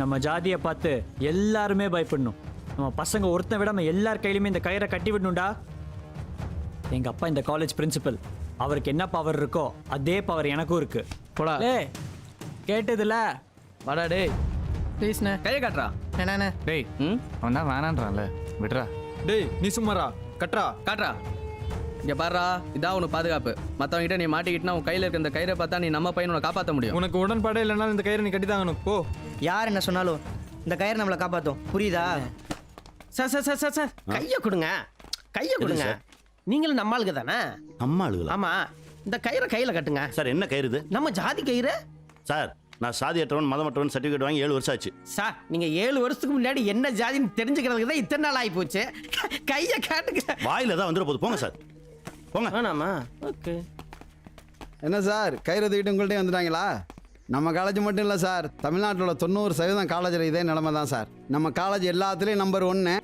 நம்ம ஜாதியை பார்த்து எல்லாருமே பயப்படணும். நம்ம பசங்க ஒருத்தன் விடாம எல்லார் கையிலுமே இந்த கயிறை கட்டி விடணும்டா. எங்க அப்பா இந்த காலேஜ் பிரின்சிபல், அவருக்கு என்ன பவர் இருக்கோ அதே பவர் எனக்கும் இருக்கு. போடா டேய் கேட்டதுல வாடா டேய். ப்ளீஸ்ண்ணே. கையை காட்டுறா. என்னண்ணே? டேய் அவன் தான் வேணான்றான்ல, விடுறா. டேய் நீ சும்மாரா, கட்றா. காட்டுறா. இங்க பாருடா, இதான் உனக்கு பாதுகாப்பு. மற்றவங்கிட்ட நீ மாட்டிக்கிட்டுனா உன் கையில் இருக்க இந்த கயிறை பார்த்தா நீ நம்ம பையனை காப்பாற்ற முடியும். உனக்கு உடன்பாடே இல்லைனாலும் இந்த கயிறை நீ கட்டி தாங்கணும். போ. யார் என்ன சொன்னாலும் இந்த கயிறு நம்மளை காப்பாற்றும், புரியுதா? Sir sir sir sir sir கையை கொடுங்க, கையை கொடுங்க. நீங்களும் நம்ம ஆளுங்க தானே? அம்மா ஆளுங்களா? ஆமா, இந்த கயிறை கையில கட்டுங்க. சார் என்ன கயிறு இது? நம்ம ஜாதி கயிறு சார் நான் சாதியற்றவன் மதமற்றவன் சர்டிஃபிகேட் வாங்கி 7 வருஷம் ஆச்சு. சார். நீங்க 7 வருஷத்துக்கு முன்னாடி என்ன ஜாதின்னு தெரிஞ்சுக்கிறதுக்கு தான் இத்தனை நாள் ஆகி போச்சு. கையை காட்டுங்க. வாயில தான் வந்துட போகுது. போங்க சார், போங்க. வேணாமா? ஓகே. என்ன சார் கயிறு தூக்கிட்டு உங்கள்கிட்டே வந்துட்டாங்களா? நம்ம காலேஜ் மட்டும் இல்லை சார், தமிழ்நாட்டில் 90% காலேஜில் இதே நிலைமை தான் சார். நம்ம காலேஜ் எல்லாத்துலேயும் நம்பர் 1,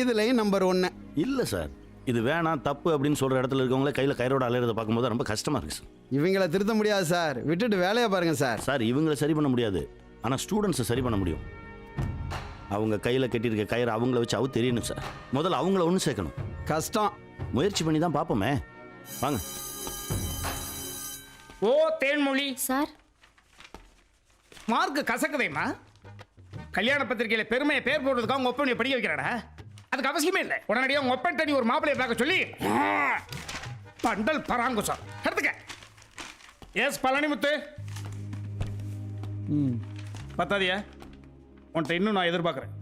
இதுலேயும் நம்பர் 1. இல்லை சார், இது வேணாம் தப்பு அப்படின்னு சொல்கிற இடத்துல இருக்கவங்களே கையில் கயிறோட அலையிறத பார்க்கும்போது ரொம்ப கஷ்டமாக இருக்குது சார். இவங்களை திருத்த முடியாது சார், விட்டுட்டு வேலையை பாருங்கள் சார். சார் இவங்களை சரி பண்ண முடியாது, ஆனால் ஸ்டூடெண்ட்ஸை சரி பண்ண முடியும். அவங்க கையில் கட்டியிருக்க கயிறு அவங்கள வச்சு அவ தெரியணும் சார். முதல்ல அவங்கள ஒன்று சேர்க்கணும். கஷ்டம். முயற்சி பண்ணி தான் பார்ப்போமே. வாங்க. ஓ தேன்மொழி சார், மார்க்கு கசக்குதேம்மா. கல்யாண பத்திரிகையில பெருமையை பேர் போடுறதுக்காக உங்க ஒப்பனை படிக்க வைக்கிறாடா. அதுக்கு அவசியமே இல்லை. உடனடியாக உங்க ஒப்பன் தனி ஒரு மாப்பிளையை பார்க்க சொல்லி பண்டல் பராங்குசம் எடுத்துக்க. எஸ் பழனிமுத்து. பத்தாதியா உன்ட்ட இன்னும் நான் எதிர்பார்க்கிறேன்.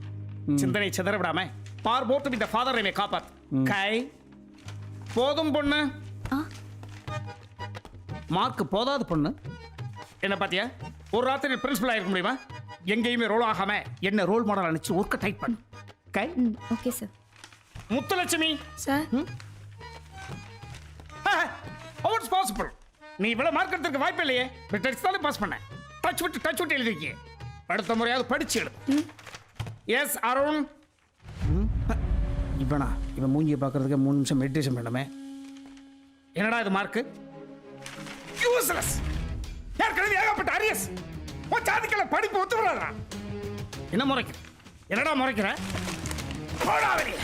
சிந்தனை சிதற விடாம பார் போட்டு இந்த ஃபாதர் என்னை காப்பாத்து. கை போதும் பொண்ணு. மார்க் போதாது பொண்ணு. என்ன பாத்தியா, ஒரு ராத்திரி பிரின்சிபல் ஆயிருக்க முடியுமா? எங்கேயுமே ரோல் ஆகாம என்ன ரோல் மாடல் அனுப்பிச்சு ஒர்க்க டைட் பண்ணு. கை okay sir. Muthulakshmi sir, how it's possible? நீ இவ்வளவு மார்க் எடுத்துக்க வாய்ப்பு இல்லையே. பிட் டச் தான் பாஸ் பண்ண. டச் விட்டு எழுதிருக்கீங்க. அடுத்த முறையாவது படிச்சு எடு. எஸ் அருண். இவன் மூஞ்சியை பார்க்கறதுக்கு 3 நிமிஷம் மெடிடேஷன் பண்ணமே. என்னடா இது மார்க்? யூஸ்லெஸ். ஏற்கனவே ஏகப்பட்ட அரியஸ். உன் ஜாதிக்கல படிப்பு ஒத்து வராதா? என்ன முறைக்கிற? என்னடா முறைக்கிற? போடா வெளியே.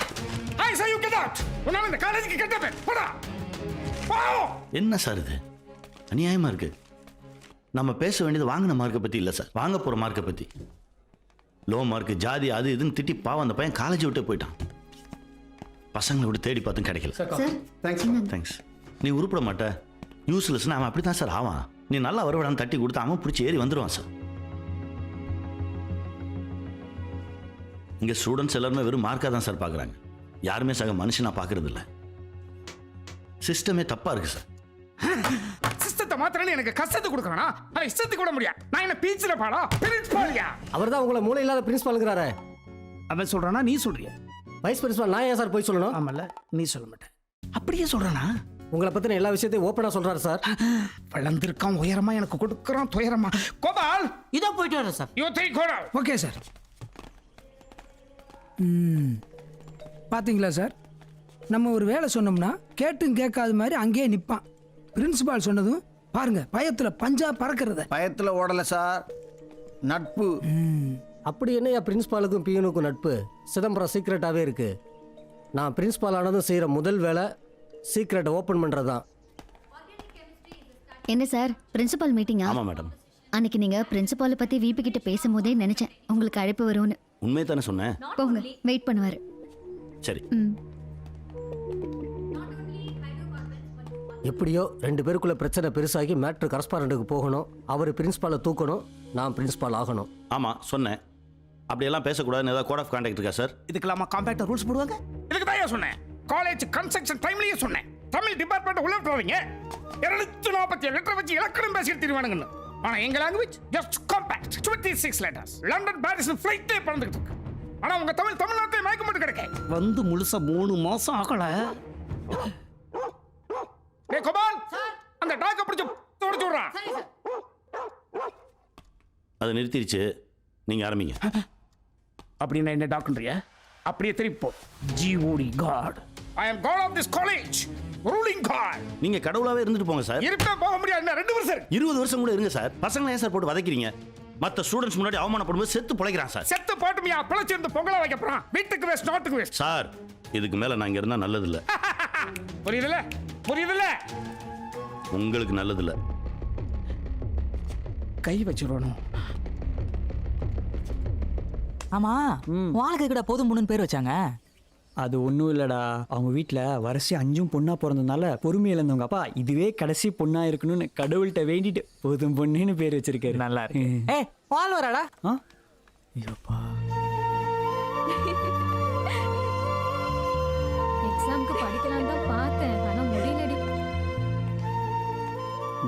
ஐ சே யூ கெட் அவுட். உன்னால இந்த காலேஜுக்கு கெட்ட பேர். போடா. போ. என்ன சார் இது அநியாயமாக இருக்குது. நம்ம பேச வேண்டியது வாங்கின மார்க்கை பற்றி இல்லை சார், வாங்க போகிற மார்க்கை பற்றி. லோ மார்க்கு ஜாதி அது இதுன்னு திட்டி பாவம் அந்த பையன் காலேஜ் விட்டு போயிட்டான். பசங்களை விட்டு தேடி பார்த்தும் கிடைக்கல. தேங்க்ஸ். நீ உருப்பிட மாட்ட, யூஸ்லெஸ்னா அவன் அப்படி தான் சார் ஆவான். நீ நல்லா வரவிடான்னு தட்டி கொடுத்து அவன் பிடிச்சி ஏறி வந்துடுவான் சார். இங்கே ஸ்டூடெண்ட்ஸ் எல்லாருமே வெறும் மார்க்காக தான் சார் பார்க்குறாங்க. யாருமே சக மனுஷனா பார்க்கறது இல்லை. சிஸ்டமே தப்பாக இருக்குது சார். சிஸ்டத்தை மாத்திரன்னு எனக்கு கஷ்டத்தை கொடுக்கறனா? அவன் இஷ்டத்துக்கு கூட முடியாது. நான் என்ன பீச்சில பாடா பிரின்சிபாலியா? அவர் தான் உங்களை மூளை இல்லாத பிரின்சிபாலுங்கிறாரு. அவன் சொல்றானா நீ சொல்றியா? வைஸ் பிரின்சிபால் நான் ஏன் சார் போய் சொல்லணும்? ஆமல்ல, நீ சொல்ல மாட்டேன். அப்படியே சொல்றானா? உங்களை பத்தின எல்லா விஷயத்தையும் ஓப்பனா சொல்றாரு சார். வளர்ந்திருக்கான் உயரமா, எனக்கு கொடுக்கறான் துயரமா. கோபால் இதோ போயிட்டு வரேன் sir. You three Kota. Okay sir. பார்த்தீங்களா சார், நம்ம ஒரு வேலை சொன்னோம்னா கேட்டும் கேட்காத மாதிரி அங்கேயே நிற்பான். பிரின்சிபால் சொன்னதும் பாருங்க, பயத்தில் பஞ்சா பறக்கிறத. பயத்தில் ஓடலை சார், நட்பு. அப்படி என்னையா பிரின்சிபாலுக்கும் பியூனுக்கும் நட்பு? சிதம்பரம் சீக்ரெட்டாகவே இருக்கு. நான் பிரின்சிபால் ஆனதும் செய்கிற முதல் வேலை சீக்ரெட்டை ஓப்பன் பண்ணுறது தான். என்ன சார் பிரின்சிபல் மீட்டிங்கா? ஆமாம் மேடம். அன்னைக்கு நீங்க பிரின்சிபாலை பத்தி விபி கிட்ட பேசும்போதே நினைச்சேன் உங்களுக்கு அழைப்பு வரும்னு. உண்மையை தானே சொன்னேன். போங்க, வெயிட் பண்ணுவாரு. சரி. எப்படியோ 2 பேருக்குள்ள பிரச்சனை பெருசாகி மேட்ரு கரஸ்பாரண்ட்டுக்கு போகணும். அவர் பிரின்சிபாலை தூக்கணும், நான் பிரின்சிபால் ஆகணும். ஆமாம் சொன்னேன். அப்படியெல்லாம் பேசக்கூடாதுன்னு ஏதாவது கோட் ஆஃப் கான்டாக்ட் இருக்கா சார்? இதுக்கெல்லாமா காம்பேக்ட் ரூல்ஸ் போடுவாங்க? இதுக்கு தான் சொன்னேன். காலேஜ் கன்ஸ்ட்ரக்ஷன் டைம்லயே சொன்னேன். தமிழ் டிபார்ட்மெண்ட் உள்ள விட்டுறீங்க. 247 லெட்டர் வச்சு இலக்கணம் பேசிட்டு திருவானுங்கன்னு. ஆனா எங்க language just compact 26 letters. London Paris ஃளைட்டே பறந்துட்டு இருக்கு. ஆனா உங்க தமிழ்நாட்டிலே மயக்க மட்டும் கிடைக்க வந்து முழுசா 3 மாசம் ஆகல. ஏ கோபால், அந்த டாக்க பிடிச்சு தோட சொல்றா. அதை நிறுத்திடுச்சு, நீங்க ஆரம்பிங்க. அப்படின்னா என்ன டாக்டர்யா? அப்படியே திருப்பி போ. G O D god. I am god of this college, ruling god. நீங்க கடவுளாவே இருந்துட்டு போங்க சார். இருப்பே போக முடியாது. 2 வருஷம் 20 வருஷம் கூட இருங்க சார். பசங்களை ஏன் சார் போட்டு வதைக்கிறீங்க? மற்ற ஸ்டூடெண்ட்ஸ் முன்னாடி அவமானப்படும்போது செத்து பிழைக்கிறான் சார். செத்து போட்டுமியா பிழைச்சிருந்து பொங்கலை வைக்க போறான். வீட்டுக்கு வேஸ்ட் நோட்டுக்கு வேஸ்ட். சார் இதுக்கு மேல நான் இங்க இருந்தா நல்லதில்ல. புரியுதுல புரியுதுல. உங்களுக்கு நல்லதில்ல. கை வச்சிடணும். ஆமா வாழ்க்கை கூட போதும் பொண்ணுன்னு பேர் வச்சாங்க. அது ஒன்றும் இல்லைடா, அவங்க வீட்டில் வரிசை 5 பொண்ணா பிறந்ததுனால பொறுமை இழந்தவங்க அப்பா இதுவே கடைசி பொண்ணா இருக்கணும்னு கடவுள்கிட்ட வேண்டிட்டு போதும் பொண்ணுன்னு பேர் வச்சிருக்காரு. நல்லா இருக்கு. ஏ வாழ் வராடா. ஆ ஐயோப்பா. எக்ஸாம்க்கு படிக்கலாம் தான் பார்த்தேன், ஆனா முடியலடி.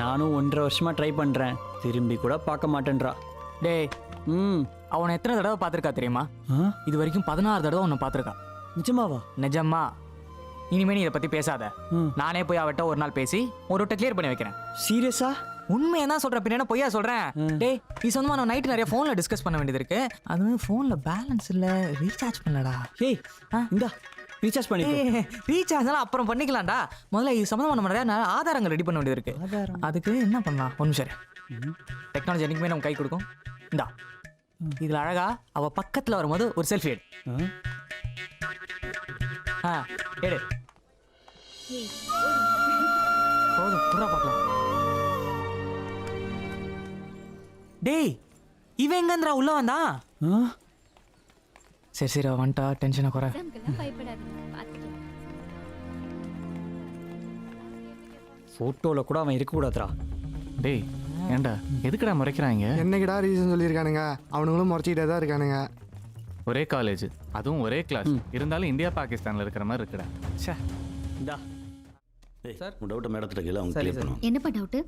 நானும் 1.5 வருஷமா ட்ரை பண்றேன், திரும்பி கூட பார்க்க மாட்டேன்றா. டேய் ம் அவனை எத்தனை தடவை பார்த்துருக்கா தெரியுமா? இது வரைக்கும் 16 தடவை உன்னை பார்த்துருக்கா. நிஜமாவா? நிஜமா. இனிமே நீ இதை பத்தி பேசாத. நானே போய் அவட்ட ஒரு நாள் பேசி ஒரு விட்ட கிளியர் பண்ணி வைக்கிறேன். சீரியஸா? உண்மையை தான் சொல்றேன், பின்ன என்ன பொய்யா சொல்றேன்? டேய் நீ சொந்தமா நான் நைட்டு நிறைய ஃபோன்ல டிஸ்கஸ் பண்ண வேண்டியது இருக்கு. அது ஃபோன்ல பேலன்ஸ் இல்ல, ரீசார்ஜ் பண்ணலடா. ஏய் இந்தா ரீசார்ஜ் பண்ணி. ரீசார்ஜ் எல்லாம் அப்புறம் பண்ணிக்கலாம்டா. முதல்ல இது சம்மந்தமா நம்ம நிறைய ஆதாரங்கள் ரெடி பண்ண வேண்டியது இருக்கு. அதுக்கு என்ன பண்ணலாம்? ஒரு நிமிஷம். டெக்னாலஜி என்னைக்குமே நம்ம கை கொடுக்கும். இந்தா இதுல அழகா அவ பக்கத்துல வரும்போது ஒரு செல்ஃபி எடு. எடு. போதும் புறா பார்க்கலாம். டேய் இவன் எங்கன்றா உள்ள வந்தா? சரி சரி அவ வந்துட்டா, டென்ஷனை குறை. ஃபோட்டோவில் கூட அவன் இருக்கக்கூடாதுரா. டேய் ஏன்டா எதுக்குடா முறைக்கிறாங்க? என்னைக்குடா ரீசன் சொல்லியிருக்கானுங்க, அவனுங்களும் முறைச்சிக்கிட்டே தான் இருக்கானுங்க. ஒரே காலேஜ், அதுவும் ஒரே கிளாஸ், இருந்தாலும் இந்தியா பாகிஸ்தான்ல இருக்கிற மாதிரி இருக்குடா. ச்சே. இந்தா சார் உன் டவுட்டை மேடத்துல கேளு, அவங்க கிளியர் பண்ணுவோம். என்னப்பா டவுட்டு?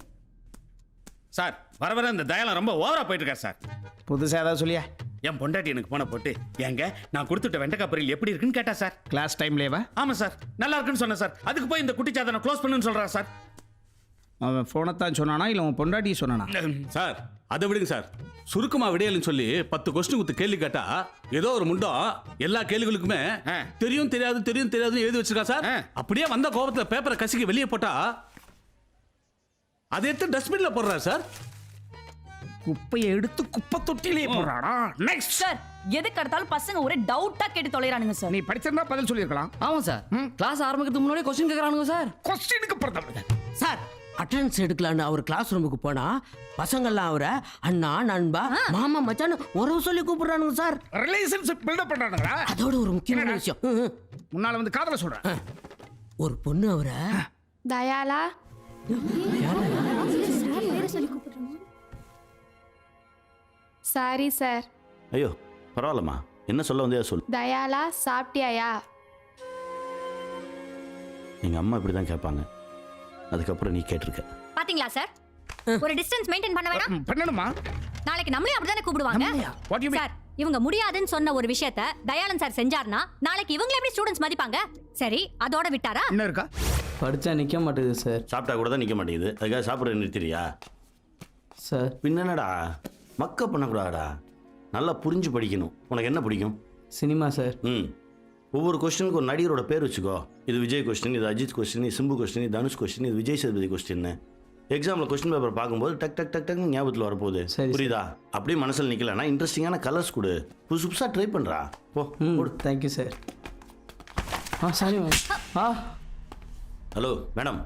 சார் வர வர இந்த தயாலம் ரொம்ப ஓவரா போயிட்டு இருக்காரு சார். புதுசாக ஏதாவது சொல்லியா? என் பொண்டாட்டி எனக்கு போன போட்டு ஏங்க நான் கொடுத்துட்ட வெண்டைக்காய் பொரியல் எப்படி இருக்குன்னு கேட்டா சார். கிளாஸ் டைம்லேவா? ஆமா சார் நல்லா இருக்குன்னு சொன்னேன் சார். அதுக்கு போய் இந்த குட்டி சாதனை க்ளோஸ் பண்ணுன்னு சொல்றா சார். அவன் ஃபோனை தான் சொன்னானா இல்லை உன் பொண்டாட்டி சொன்னானா? சார் அதை விடுங்க சார். சுருக்கமா விடையலன்னு சொல்லி 10 கொஸ்டின் கொடுத்து கேள்வி கேட்டா ஏதோ ஒரு முண்டம் எல்லா கேள்விகளுக்குமே தெரியும் தெரியாது தெரியும் தெரியாதுன்னு எழுதி வச்சிருக்கா சார். அப்படியே வந்த கோபத்துல பேப்பரை கசிக்க வெளியே போட்டா அதை எடுத்து டஸ்ட்பின்ல போடுறாரு சார். குப்பையை எடுத்து குப்பை தொட்டிலே போடுறானா? நெக்ஸ்ட் சார் எதுக்கு அடுத்தாலும் பசங்க ஒரே டவுட்டா கேட்டு தொலைறானுங்க சார். நீ படிச்சிருந்தா பதில் சொல்லியிருக்கலாம். ஆமா சார் கிளாஸ் ஆரம்பிக்கிறதுக்கு முன்னாடி கொஸ்டின் கேக்குறானுங்க சார். கொஸ்டினுக்கு பொறுத்தவரை சார் அட்டெண்டன்ஸ் எடுக்கலான்னு அவர் கிளாஸ் ரூமுக்கு போனா பசங்கள்லாம் அவரை அண்ணா நண்பா மாமா மச்சான்னு உறவு சொல்லி கூப்பிடுறானுங்க சார். ரிலேஷன்ஷிப் பில்டப் பண்றானுங்களா? அதோட ஒரு முக்கியமான விஷயம், முன்னால வந்து காதல சொல்றேன். ஒரு பொண்ணு அவரை தயாலா சாரி சார். ஐயோ பரவாயில்லம்மா, என்ன சொல்ல வந்தே சொல்லு. தயாலா சாப்பிட்டியாயா? எங்க அம்மா இப்படி தான் கேட்பாங்க, அதுக்கப்புறம் நீ கேட்டிருக்க. பாத்தீங்களா சார், ஒரு டிஸ்டன்ஸ் மெயின்டைன் பண்ண வேணாம். பண்ணணுமா? நாளைக்கு நம்மளையும் அப்படிதானே கூப்பிடுவாங்க. What do you mean? Sir இவங்க முடியாதுன்னு சொன்ன ஒரு விஷயத்த தயாளன் சார் செஞ்சார்னா நாளைக்கு இவங்க எப்படி ஸ்டூடண்ட்ஸ் மதிப்பாங்க? சரி அதோட விட்டாரா? என்ன இருக்கா? படிச்சா நிக்க மாட்டேங்குது சார். சாப்பிட்டா கூட தான் நிற்க மாட்டேங்குது, அதுக்காக சாப்பிட்ற நிறுத்திரியா சார் பின்னடா? மக்கப் பண்ணக்கூடாதா, நல்லா புரிஞ்சு படிக்கணும். உனக்கு என்ன பிடிக்கும்? Cinema sir. ஒவ்வொரு கொஸ்டினுக்கு ஒரு நடிகரோட பேர் வச்சுக்கோ. இது விஜய் கொஸ்டின், இது அஜித் கொஸ்டின், இது சிம்பு கொஸ்டின், இது தனுஷ் கொஸ்டின், இது விஜய் சேதுபதி கொஸ்டின். எக்ஸாமில் கொஸ்டின் பேப்பர் பார்க்கும்போது டக் டக் டக் டக்னு ஞாபகத்தில் வரப்போகுது. புரியுதா? அப்படியே மனசில் நிற்கலன்னா இன்ட்ரெஸ்டிங்கான கலர்ஸ் கொடு, புதுசு புதுசாக ட்ரை பண்ணுறா. போ. Thank you sir. Sorry hello madam,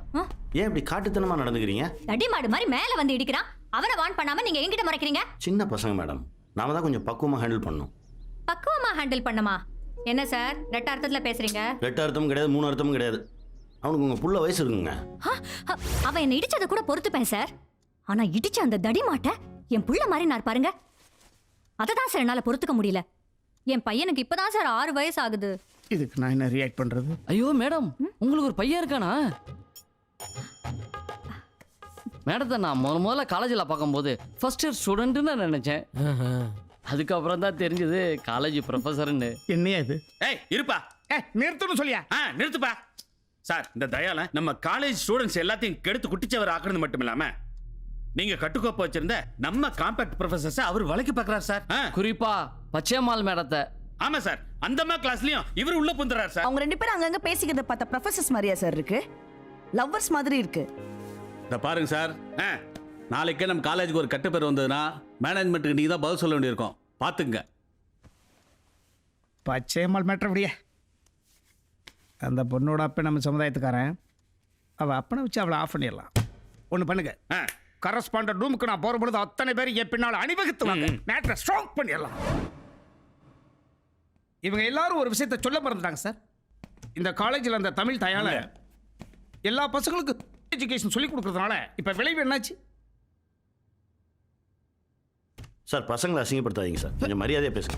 ஏன் இப்படி காட்டுத்தனமாக நடந்துக்கிறீங்க? தடி மாடு மாதிரி மேல வந்து இடிக்கிறான், அவனை வான் பண்ணாம நீங்க எங்கிட்ட மறைக்கிறீங்க? சின்ன பசங்க மேடம், நாம தான் கொஞ்சம் பக்குவமாக ஹேண்டில் பண்ணணும். பக்குவமா ஹேண்டில் பண்ணமா? என்ன சார் ரெட்ட அர்த்தத்துல பேசுறீங்க? ரெட்ட அர்த்தமும் கிடையாது, 3 அர்த்தமும் கிடையாது. அவனுக்கு உங்கள் புள்ள வயசு இருக்குங்க. அவன் என்ன இடிச்சதை கூட பொறுத்துப்பேன் சார், ஆனா இடிச்ச அந்த தடி மாட்ட என் புள்ள மாதிரி நான் பாருங்க, அதை தான் சார் என்னால பொறுத்துக்க முடியல. என் பையனுக்கு இப்பதான் சார் 6 வயசு ஆகுது. இதுக்கு நான் என்ன ரியாக்ட் பண்றது? ஐயோ மேடம் உங்களுக்கு ஒரு பையன் இருக்கானா? மேடத்தை நான் முதல்ல காலேஜில் பார்க்கும்போது ஃபர்ஸ்ட் இயர் ஸ்டூடெண்ட்னு நினைச்சேன். அதுக்கப்புறம் தான் தெரிஞ்சது காலேஜ் ப்ரொஃபஸர்னு. என்னையா இது? ஏய் இருப்பா, நிறுத்தணும் சொல்லியா? நிறுத்துப்பா. சார் இந்த தயால நம்ம காலேஜ் ஸ்டூடெண்ட்ஸ் எல்லாத்தையும் கெடுத்து குட்டிச்சவர் ஆக்குறது மட்டும் இல்லாம நீங்க கட்டுக்கோப்ப வச்சிருந்த நம்ம காம்பேக்ட் ப்ரொஃபசர்ஸ் அவர் வளைக்க பார்க்கறார் சார். குறிப்பா பச்சைமால் மேடத்தை. ஆமா சார், அந்த கிளாஸ்லயும் இவர் உள்ள புந்துறார் சார். அவங்க 2 பேரும் அங்கங்க பேசிக்கிறத பார்த்த ப்ரொஃபசர்ஸ் மாதிரியா சார் இருக்கு? லவ்வர்ஸ் மாதிரி இருக்கு. இத பாருங்க சார், நாளைக்கே நம்ம காலேஜுக்கு ஒரு கெட்ட பேர் வந்ததுன்னா மேனேஜ்மெண்ட்டுக்கு நீங்கள் தான் பதில் சொல்ல வேண்டியிருக்கோம். பார்த்துங்க. பச்சையம்மாள் மேட்ரு அப்படியே. அந்த பொண்ணோட அப்ப நம்ம சமுதாயத்துக்காரன். அவள் அப்பனை வச்சு அவளை ஆஃப் பண்ணிடலாம். ஒன்று பண்ணுங்க, கரஸ்பாண்டன்ட் ரூமுக்கு நான் போகிற பொழுது அத்தனை பேர் என் பின்னால் அணிவகுத்துவாங்க. மேட்ரை ஸ்ட்ராங் பண்ணிடலாம். இவங்க எல்லாரும் ஒரு விஷயத்தை சொல்ல மறந்துட்டாங்க சார். இந்த காலேஜில் அந்த தமிழ் தாயால எல்லா பசங்களுக்கும் எஜுகேஷன் சொல்லி கொடுக்கறதுனால இப்போ விளைவு என்னாச்சு? சார் பசங்களை அசிங்கப்படுத்தாதீங்க சார், கொஞ்சம் மரியாதையாக பேசுங்க.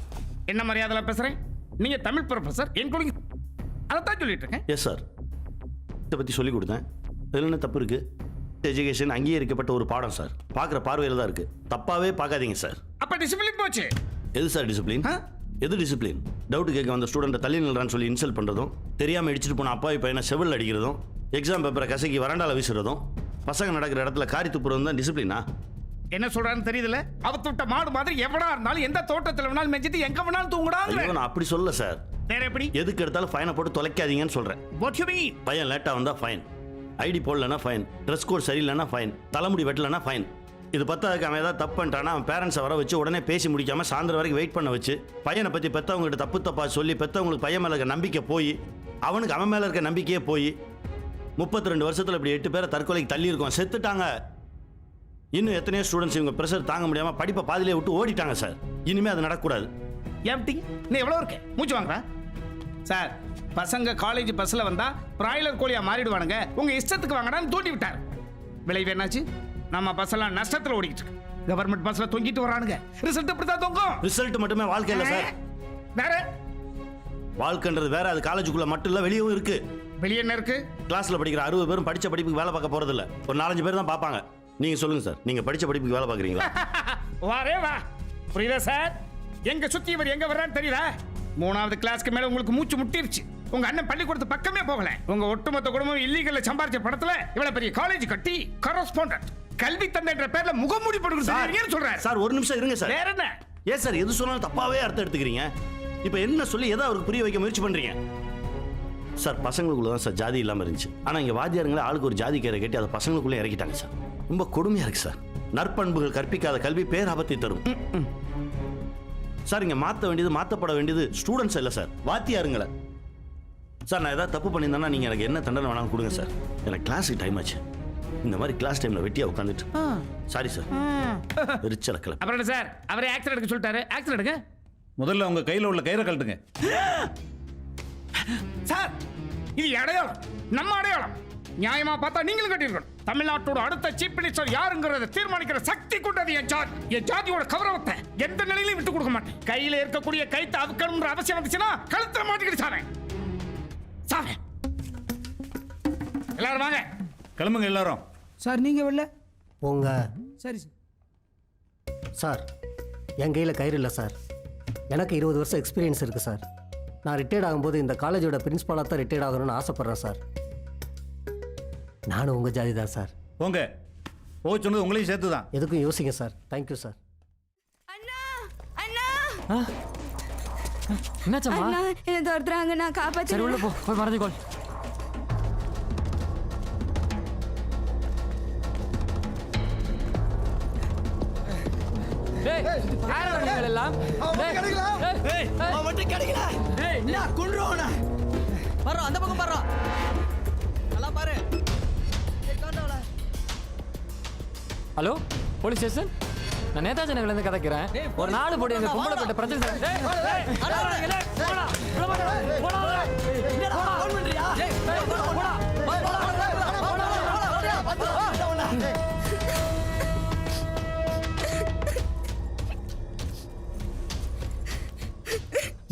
என்ன மரியாதையில் பேசுகிறேன்? நீங்கள் தமிழ் ப்ரொஃபஸர், இன்க்ளூடிங் அதைத்தான் சொல்லிட்டு இருக்கேன். எஸ் சார், இதை பற்றி சொல்லிக் கொடுத்தேன். இதில் என்ன தப்பு இருக்குது? எஜுகேஷன் அங்கீகரிக்கப்பட்ட ஒரு பாடம் சார். பார்க்குற பார்வையில் தான் இருக்குது. தப்பாகவே பார்க்காதீங்க சார். அப்போ டிசிப்ளின் போச்சு. எது சார் டிசிப்ளின்? எது டிசிப்ளின்? டவுட் கேட்க வந்த ஸ்டூடெண்ட்டை தள்ளி நில்றான்னு சொல்லி இன்சல்ட் பண்ணுறதும், தெரியாமல் இடிச்சிட்டு போன அப்பாவி பையனை செவில் அடிக்கிறதும், எக்ஸாம் பேப்பரை கசக்கி வராண்டால வீசுறதும், பசங்க நடக்கிற இடத்துல காரி துப்புறதும் தான் டிசிப்ளினா? என்ன சொல்றான்னு தெரியுதுல? அவத்து விட்ட மாடு மாதிரி எவனா இருந்தாலும் எந்த தோட்டத்தில் வேணாலும் மெஞ்சிட்டு எங்க வேணாலும் தூங்குடாங்க. நான் அப்படி சொல்ல சார். வேற எப்படி? எதுக்கு எடுத்தாலும் ஃபைனை போட்டு தொலைக்காதீங்கன்னு சொல்றேன். What you mean? பையன் லேட்டா வந்தா ஃபைன், ஐடி போடலன்னா ஃபைன், ட்ரெஸ் கோட் சரியில்லைன்னா ஃபைன், தலைமுடி வெட்டலன்னா ஃபைன். இது பத்தாதுக்கு அவன் ஏதாவது தப்பு பண்ணிட்டானா அவன் பேரண்ட்ஸை வர வச்சு உடனே பேசி முடிக்காம சாயந்தரம் வரைக்கும் வெயிட் பண்ண வச்சு பையனை பற்றி பெற்றவங்ககிட்ட தப்பா சொல்லி பெற்றவங்களுக்கு பையன் மேலே இருக்க நம்பிக்கை போய் அவனுக்கு அவன் மேலே இருக்க நம்பிக்கையே போய் 32 வருஷத்தில் இப்படி 8 பேரை தற்கொலைக்கு தள்ளி இருக்கோம், செத்துட்டாங்க. இன்னும் எத்தனையோ ஸ்டூடெண்ட்ஸ் இவங்க ப்ரெஷர் தாங்க முடியாம படிப்பை பாதியிலே விட்டு ஓடிட்டாங்க சார். இனிமே அது நடக்கக்கூடாது. ஏப்டி நீ எவ்வளோ இருக்க மூச்சு வாங்குறா சார்? பசங்க காலேஜ் பஸ்ல வந்தா பிராய்லர் கோழியா மாறிடுவானுங்க, உங்க இஷ்டத்துக்கு வாங்கடான்னு தூண்டி விட்டார். விளைவு என்னாச்சு? நம்ம பஸ் எல்லாம் நஷ்டத்தில் ஓடிக்கிட்டு இருக்கு. கவர்மெண்ட் பஸ்ல தொங்கிட்டு வரானுங்க. ரிசல்ட் எப்படி தான் தொங்கும்? ரிசல்ட் மட்டுமே வாழ்க்கை இல்லை சார். வேற வாழ்க்கைன்றது வேற. அது காலேஜுக்குள்ள மட்டும் இல்ல, வெளியும் இருக்கு. வெளியே என்ன இருக்கு? கிளாஸ்ல படிக்கிற 60 பேரும் படிச்ச படிப்புக்கு வேலை பார்க்க போறது இல்ல. ஒரு 4-5 பேர் தான் பார்ப்பாங்க. நீங்க சொல்லுங்க சார், நீங்க படிச்ச படிப்புக்கு வேலை பார்க்குறீங்களா? வாரே வா, புரியுதா சார்? எங்க சுத்தி இவர் எங்க வர்றான்னு தெரியல. 3வது கிளாஸ்க்கு மேல உங்களுக்கு மூச்சு முட்டிருச்சு. உங்க அண்ணன் பள்ளிக்கூடத்து பக்கமே போகல. உங்க ஒட்டுமொத்த குடும்பம் இல்லீகல்ல சம்பாரிச்ச படத்துல இவ்வளவு பெரிய காலேஜ் கட்டி கரஸ்பாண்டன்ட் கல்வி தந்தைன்ற பேர்ல முகமூடி போடுறது சொல்றேன் சார். ஒரு நிமிஷம் இருங்க சார். வேற என்ன? ஏன் சார் எது சொன்னாலும் தப்பாவே அர்த்தம் எடுத்துக்கிறீங்க? இப்போ என்ன சொல்லி எதை அவருக்கு புரிய வைக்க முயற்சி பண்றீங்க? சார் பசங்களுக்குள்ள தான் சார் ஜாதி இல்லாமல் இருந்துச்சு. ஆனால் இங்கே வாத்தியாருங்களே ஆளுக்கு ஒரு ஜாதி கேரை கட்டி அதை பசங்களுக்குள்ளே இறக்கிட்டாங்க சார். ரொம்ப கொடுமையாக இருக்கு சார். நற்பண்புகள் கற்பிக்காத கல்வி பேராபத்தை தரும் சார். இங்கே மாற்ற வேண்டியது மாற்றப்பட வேண்டியது ஸ்டூடெண்ட்ஸ் இல்லை சார், வாத்தியாருங்களை. சார் நான் ஏதாவது தப்பு பண்ணியிருந்தேன்னா நீங்கள் எனக்கு என்ன தண்டனை வேணாலும் கொடுங்க சார். எனக்கு கிளாஸுக்கு டைம் ஆச்சு. இந்த மாதிரி கிளாஸ் டைமில் வெட்டியாக உட்காந்துட்டு சாரி சார். எரிச்சல கிளம்பு. அப்புறம் என்ன சார், அவரே ஆக்சன் எடுக்க சொல்லிட்டாரு. ஆக்சன் எடுங்க. முதல்ல உங்க கையில் உள்ள கயிறை கழட்டுங்க. சார் இது அடையாளம், நம்ம அடையாளம். நியாயமா பார்த்தா நீங்களும் கட்டியிருக்கணும். தமிழ்நாட்டோட அடுத்த சீஃப் மினிஸ்டர் யாருங்கிறத தீர்மானிக்கிற சக்தி கொண்டது என் ஜாதி. என் ஜாதியோட கௌரவத்தை எந்த நிலையிலும் விட்டு கொடுக்க மாட்டேன். கையில இருக்கக்கூடிய கைத்தை அவுக்கணும்ன்ற அவசியம் வந்துச்சுன்னா கழுத்துல மாட்டிக்கிட்டு சாவேன். சாவேன். எல்லாரும் வாங்க, கிளம்புங்க எல்லாரும். சார் நீங்க வரல? போங்க. சரி சார். சார் என் கையில் கயிறு இல்லை சார். எனக்கு 20 வருஷம் எக்ஸ்பீரியன்ஸ் இருக்குது சார். நான் ரிட்டையர்ட் ஆகும்போது இந்த காலேஜோட பிரின்ஸ்பாலாக தான் ரிட்டையர்ட் ஆகணும்னு ஆசைப்பட்றேன் சார். நானும் உங்கள் ஜாதி தான் சார். போங்க. போக சொன்னது உங்களையும் சேர்த்து தான். எதுக்கும் யோசிங்க சார். Thank you sir. என்னாச்சம்மா? என்ன தோர்த்துறாங்க, நான் காப்பாத்தி. சரி உள்ள போ, போய் மறந்துக்கோள். அந்த பக்கம் பாரு. நல்லா பாரு. ஹலோ போலீஸ் ஸ்டேஷன், நான் நேதாஜி நகர்லேருந்து கதைக்கிறேன். ஒரு 4 போடி எங்க பொம்பளை போட்ட பிரச்சனை.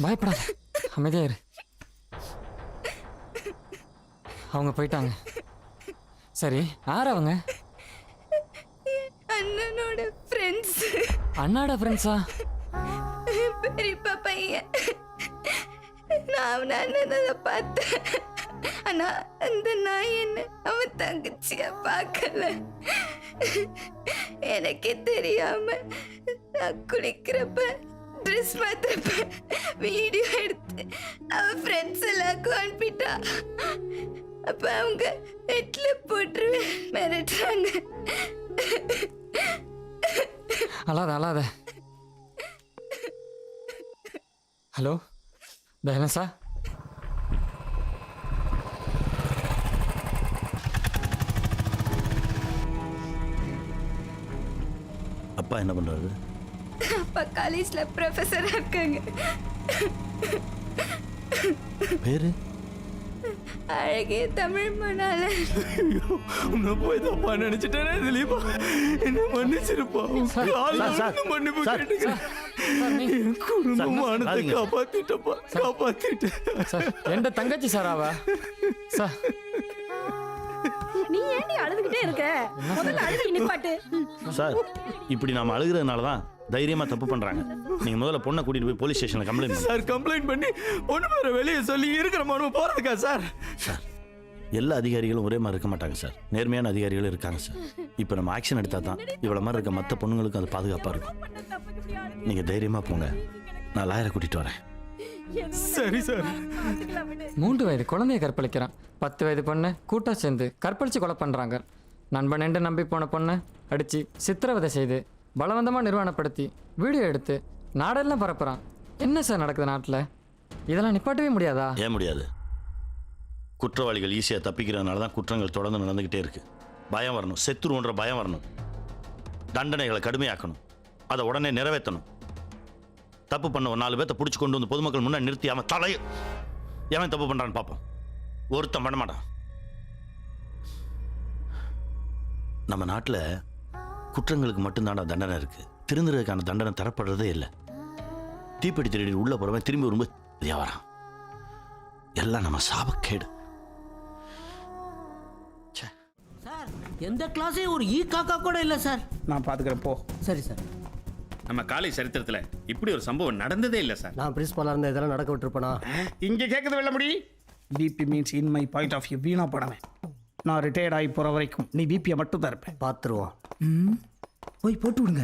பயப்படாத, அமைதியா இரு. அவங்க போயிட்டாங்க. சரி யார் அவங்க? அண்ணனோட ஃப்ரெண்ட்ஸ். அண்ணாட ஃப்ரெண்ட்ஸா? பெரியப்பா பையன். நான் அவன் அண்ணனை பார்த்தேன். ஆனா அந்த நாய் என்ன அவன் தங்கச்சியா பார்க்கல. எனக்கே தெரியாம நான் குளிக்கிறப்ப ட்ரெஸ் மாத்திரப்ப வீடியோ எடுத்து அவன் ஃப்ரெண்ட்ஸ் எல்லாருக்கும் அனுப்பிட்டா. அப்ப அவங்க நெட்ல போட்டு மிரட்டுறாங்க. அழாத அழாத. ஹலோ தயனசா, அப்பா என்ன பண்றாரு? அப்பா காலேஜ்ல ப்ரொஃபஸரா இருக்காங்க. பேரு? அழகிய தமிழ் மணால. உன்னை போய் தப்பா நினைச்சிட்டேனே திலீபா, என்ன மன்னிச்சிருப்பா. மன்னிப்பு கேட்டுக்கிறேன். குடும்பமானதை காப்பாத்திட்டப்பா, காப்பாத்திட்டேன். எந்த தங்கச்சி சார் அவ? சார் நீ ஏன்டி அழுதுகிட்டே இருக்க? முதல்ல அழுகி நிப்பாட்டு. சார், இப்படி நாம அழுகிறதுனால தான் தைரியமா தப்பு பண்றாங்க. நீங்க முதல்ல பொண்ணை கூட்டிட்டு போய் போலீஸ் ஸ்டேஷன்ல கம்ப்ளைண்ட் பண்ணுங்க. சார் கம்ப்ளைண்ட் பண்ணி பொண்ணு பேரை வெளியே சொல்லி இருக்கிற மனு போறதுக்கா சார்? சார், எல்லா அதிகாரிகளும் ஒரே மாதிரி இருக்க மாட்டாங்க சார். நேர்மையான அதிகாரிகளும் இருக்காங்க சார். இப்போ நம்ம ஆக்ஷன் எடுத்தா தான் இவ்வளவு மாதிரி இருக்க மற்ற பொண்ணுங்களுக்கும் அது பாதுகாப்பா இருக்கும். நீங்க தைரியமா போங்க, நான் லாயரை கூட்டிட்டு வரேன். சரி சார். 3 வயது குழந்தைய கற்பழிக்கிறான். 10 வயது பொண்ணு கூட்டா சேர்ந்து கற்பழிச்சு கொலை பண்றாங்க. நண்பன் என்று நம்பி போன பொண்ணு அடிச்சு சித்திரவதை செய்து பலவந்தமாக நிர்வாணப்படுத்தி வீடியோ எடுத்து நாடெல்லாம் பரப்புறான். என்ன சார் நடக்குது நாட்டில்? இதெல்லாம் நிப்பாட்டவே முடியாதா? ஏன் முடியாது? குற்றவாளிகள் ஈஸியாக தப்பிக்கிறதுனால தான் குற்றங்கள் தொடர்ந்து நடந்துக்கிட்டே இருக்கு. பயம் வரணும், செத்துருன்ற பயம் வரணும். தண்டனைகளை கடுமையாக்கணும், அதை உடனே நிறைவேற்றணும். தப்பு பண்ண ஒரு 4 பேர்த்த பிடிச்சி கொண்டு வந்து பொதுமக்கள் முன்னாடி நிறுத்தி அவன் எவன் தப்பு பண்ணுறான்னு பார்ப்போம். ஒருத்தன் பண்ண மாட்டான். நம்ம நாட்டில் குற்றங்களுக்கு மட்டும்தான தண்டனை இருக்கு. திருந்துறதுக்கான தண்டனை தரப்படுறதே இல்லை. தீப்பெட்டி திருடி உள்ள போறவன் திரும்பி வரும்போது வியாபாரம் எல்லாம் நம்ம சாபக்கேடு. சார் எந்த கிளாஸே ஒரு ஈ காக்கா கூட இல்லை சார். நான் பார்த்துக்கிறேன் போ. சரி சார். நம்ம காலேஜ் சரித்திரத்துல இப்படி ஒரு சம்பவம் நடந்ததே இல்லை சார். நான் பிரின்ஸ்பாலாக இருந்த இதெல்லாம் நடக்க விட்டுருப்பேனா? இங்கே கேட்குது வெள்ளமுடி. BP means in my point of view வீணா படமே. நான் ரிட்டையர்ட் ஆகி போகிற வரைக்கும் நீ பிபியை மட்டும் தான் இருப்பேன். பார்த்துருவோம். போய் போட்டு விடுங்க.